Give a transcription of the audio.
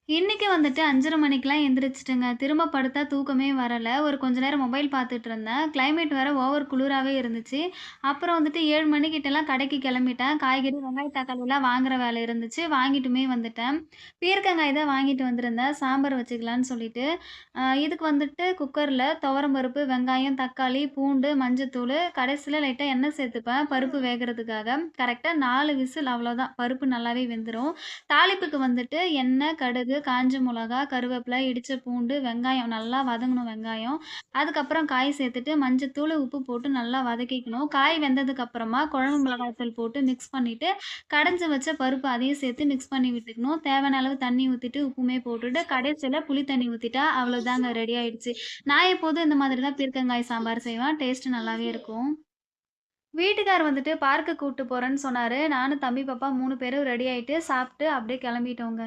இன்னைக்கு வந்துட்டு 5:30 மணிக்கெல்லாம் எந்திரிச்சுட்டேங்க. திரும்ப படுத்தா தூக்கமே வரல. ஒரு கொஞ்ச நேரம் மொபைல் பார்த்துட்டு இருந்தேன். கிளைமேட் வேற ஓவர் குளிராவே இருந்துச்சு. அப்புறம் வந்துட்டு 7 மணிக்கிட்டலாம் கடைக்கு கிளம்பிட்டேன். காய்கறி, வெங்காயம், தக்காளிலாம் வாங்குற வேலை இருந்துச்சு. வாங்கிட்டுமே வந்துட்டேன். பீர்க்கங்காய் தான் வாங்கிட்டு வந்திருந்தேன். சாம்பார் வச்சுக்கலான்னு சொல்லிட்டு. இதுக்கு வந்துட்டு குக்கர்ல துவரம் பருப்பு, வெங்காயம், தக்காளி, பூண்டு, மஞ்சத்தூளு, கடைசில லைட்டா எண்ணெய் சேர்த்துப்பேன் பருப்பு வேகறதுக்காக. கரெக்ட்டா 4 விசில் அவ்வளோதான். பருப்பு நல்லாவே வெந்துரும். தாளிப்புக்கு வந்துட்டு எண்ணெய், கடுகு, காஞ்ச மொளகா, கருவேப்பிலை, இடிச்ச பூண்டு, வெங்காயம் நல்லா வதங்கணும் வெங்காயம். அதுக்கப்புறம் காய் சேர்த்துட்டு மஞ்சத்தூளு, உப்பு போட்டு நல்லா வதக்கிக்கணும். காய் வெந்ததுக்கு அப்புறமா குழம்பு மிளகாய் தூள் போட்டு மிக்ஸ் பண்ணிட்டு, கடைஞ்சு வச்ச பருப்பு அதையும் சேர்த்து மிக்ஸ் பண்ணி விட்டுக்கணும். தேவையான அளவு தண்ணி ஊத்திட்டு, உப்புமே போட்டுட்டு, கடைசியில புளி தண்ணி ஊத்திட்டா அவ்வளோதாங்க ரெடி ஆயிடுச்சு. நான் எப்போதும் இந்த மாதிரி தான் பீர்க்கங்காய் சாம்பார் செய்வேன். டேஸ்ட் நல்லாவே இருக்கும். வீட்டுக்கார் வந்துட்டு பார்க்குக்கு கூட்டு போறேன்னு சொன்னாரு. நானும் தம்பி, பாப்பா 3 பேரும் ரெடி ஆயிட்டு, சாப்ட்டு அப்படியே கெளம்பிட்டோங்க.